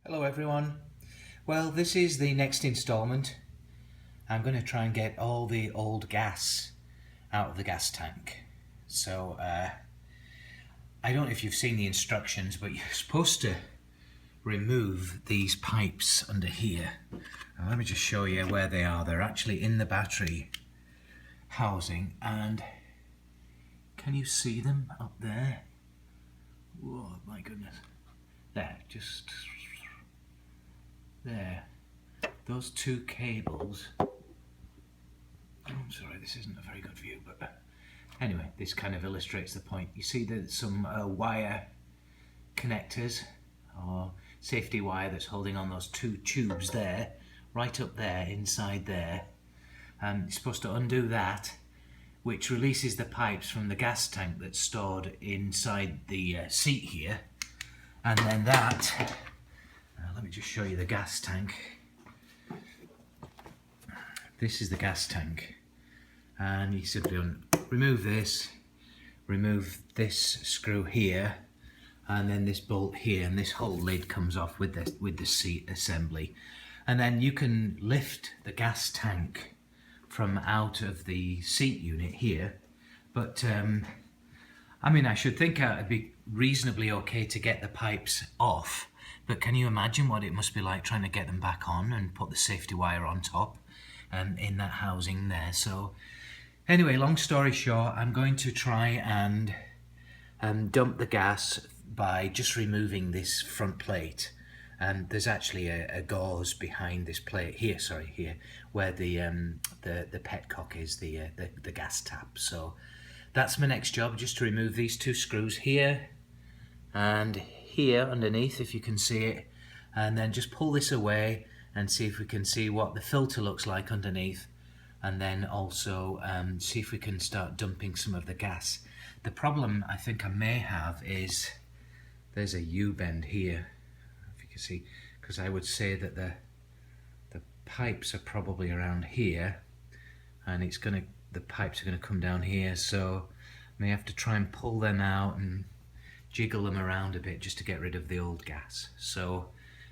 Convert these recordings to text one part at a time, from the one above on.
Hello everyone. Well, this is the next installment. I'm going to try and get all the old gas out of the gas tank. So I don't know if you've seen the instructions, but you're supposed to remove these pipes under here. Now, let me just show you where they are. They're actually in the battery housing, and can you see them up there? Whoa, my goodness. There, just there. Those two cables. Oh, I'm sorry, this isn't a very good view, but anyway, this kind of illustrates the point. You see there's some wire connectors or safety wire that's holding on those two tubes there, right up there, inside there. And you're supposed to undo that, which releases the pipes from the gas tank that's stored inside the seat here. And then that, let me just show you the gas tank. This is the gas tank, and you simply remove this screw here, and then this bolt here, and this whole lid comes off with the seat assembly. And then you can lift the gas tank from out of the seat unit here, but I mean, I should think it'd be reasonably okay to get the pipes off, but can you imagine what it must be like trying to get them back on and put the safety wire on top in that housing there? So anyway, long story short, I'm going to try and dump the gas by just removing this front plate. And there's actually a gauze behind this plate here, here, where the petcock is, the gas tap. So that's my next job, just to remove these two screws here and here underneath, if you can see it, and then just pull this away and see if we can see what the filter looks like underneath, and then also see if we can start dumping some of the gas. The problem I think I may have is there's a U-bend here, if you can see, because I would say that the pipes are probably around here, and the pipes are going to come down here, so I may have to try and pull them out and jiggle them around a bit just to get rid of the old gas. So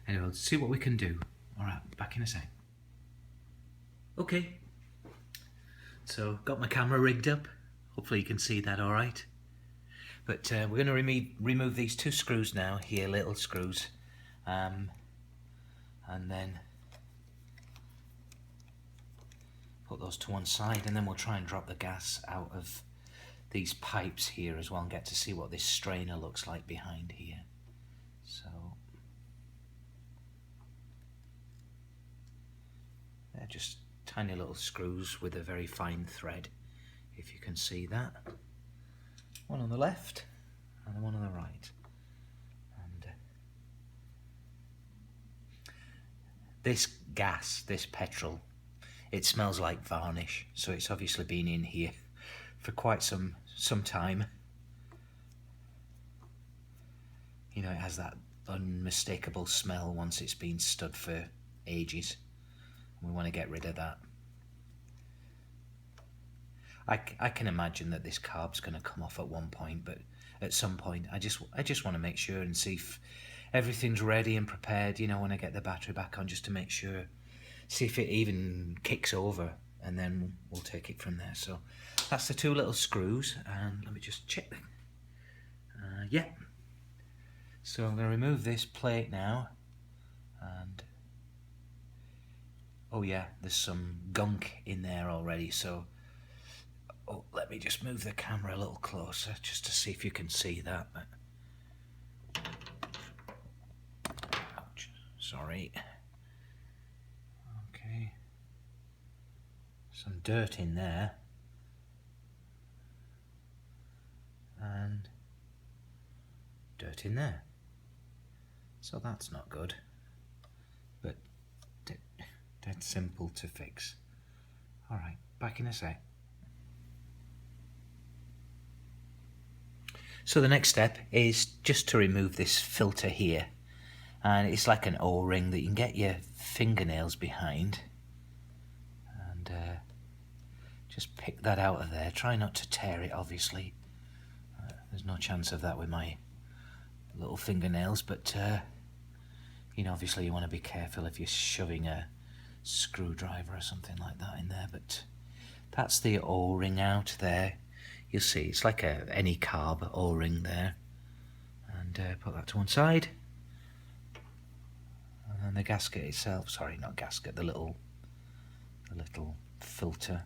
anyway, let's see what we can do. Alright, back in a sec. Okay, so got my camera rigged up. Hopefully you can see that alright. But we're going to remove these two screws now, here, little screws, and then put those to one side, and then we'll try and drop the gas out of these pipes here as well and get to see what this strainer looks like behind here. So they're just tiny little screws with a very fine thread, if you can see that. One on the left and one on the right. And this gas, this petrol, it smells like varnish, so it's obviously been in here for quite some time. You know, it has that unmistakable smell once it's been stood for ages. We want to get rid of that. I can imagine that this carb's going to come off at one point, but at some point I just want to make sure and see if everything's ready and prepared, you know, when I get the battery back on, just to make sure, see if it even kicks over, and then we'll take it from there. So that's the two little screws, and let me just check them. Yeah. So I'm going to remove this plate now, and oh yeah, there's some gunk in there already, so let me just move the camera a little closer just to see if you can see that. Ouch, sorry. Okay, some dirt in there, and dirt in there, so that's not good, but dead simple to fix. Alright, back in a sec. So the next step is just to remove this filter here, and it's like an O-ring that you can get your fingernails behind, and just pick that out of there. Try not to tear it, obviously. There's no chance of that with my little fingernails, but You know, obviously you want to be careful if you're shoving a screwdriver or something like that in there, but that's the O-ring out there. You'll see it's like any carb O-ring there, and put that to one side. And then the gasket itself, sorry, not gasket, the little filter,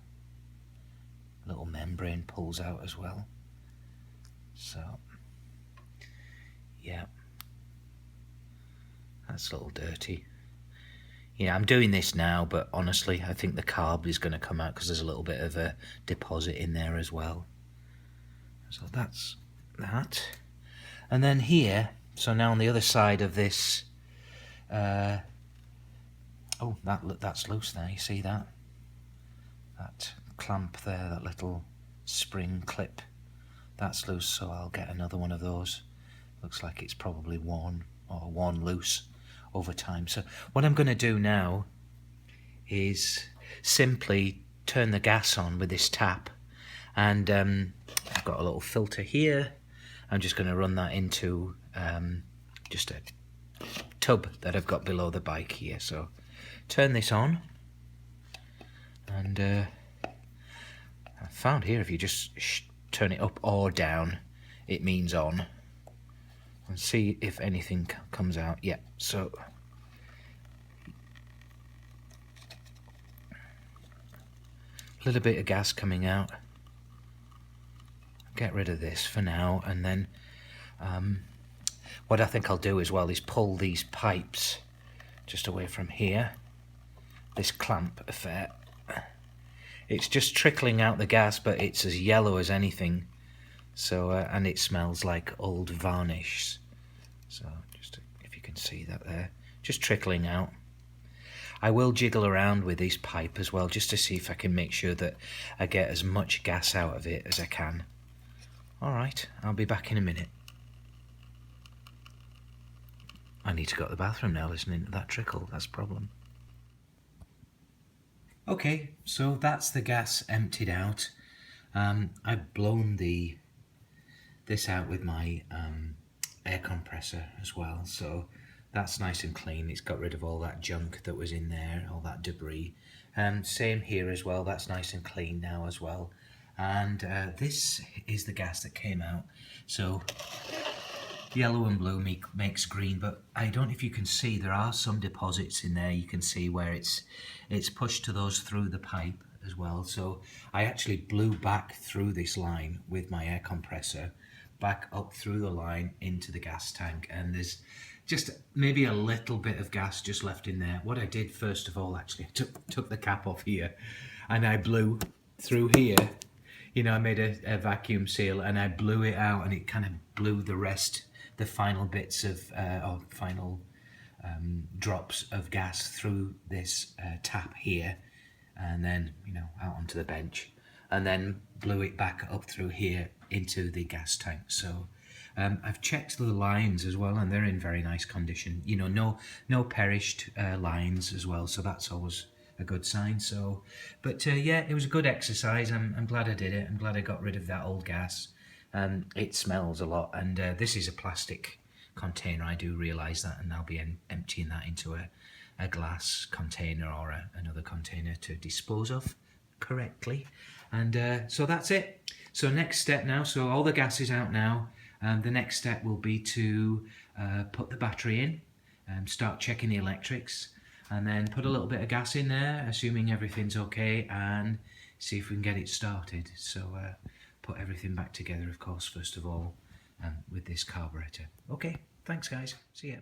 little membrane pulls out as well. So yeah, that's a little dirty. Yeah, I'm doing this now, but honestly, I think the carb is going to come out because there's a little bit of a deposit in there as well. So that's that. And then here, so now on the other side of this, oh, that's loose there, you see that? That clamp there, that little spring clip, that's loose, so I'll get another one of those. Looks like it's probably worn loose over time. So what I'm going to do now is simply turn the gas on with this tap, and I've got a little filter here. I'm just going to run that into just a tub that I've got below the bike here. So turn this on, and I found here if you just turn it up or down, it means on. And see if anything comes out. Yeah, so a little bit of gas coming out. Get rid of this for now, and then what I think I'll do as well is pull these pipes just away from here, this clamp affair. It's just trickling out the gas, but it's as yellow as anything. So and it smells like old varnish. So just if you can see that there, just trickling out. I will jiggle around with this pipe as well, just to see if I can make sure that I get as much gas out of it as I can. Alright, I'll be back in a minute. I need to go to the bathroom now listening to that trickle, that's a problem. Okay, so that's the gas emptied out. I've blown this out with my air compressor as well, so that's nice and clean. It's got rid of all that junk that was in there, all that debris. Same here as well, that's nice and clean now as well. And this is the gas that came out. So yellow and blue makes green, but I don't know if you can see, there are some deposits in there. You can see where it's pushed to those through the pipe as well. So I actually blew back through this line with my air compressor, back up through the line into the gas tank, and there's just maybe a little bit of gas just left in there. What I did first of all, actually, I took the cap off here and I blew through here. You know, I made a vacuum seal and I blew it out, and it kind of blew the final bits of or final drops of gas through this tap here, and then, you know, out onto the bench, and then blew it back up through here into the gas tank. So I've checked the lines as well, and they're in very nice condition. You know, no perished lines as well, so that's always a good sign. So, but yeah, it was a good exercise. I'm glad I did it. I'm glad I got rid of that old gas. It smells a lot, and this is a plastic container. I do realise that, and I'll be emptying that into a glass container or another container to dispose of correctly. And so that's it. So next step now, so all the gas is out now. The next step will be to put the battery in, start checking the electrics, and then put a little bit of gas in there, assuming everything's okay, and see if we can get it started. So put everything back together, of course, first of all, with this carburetor. Okay, thanks guys, see ya.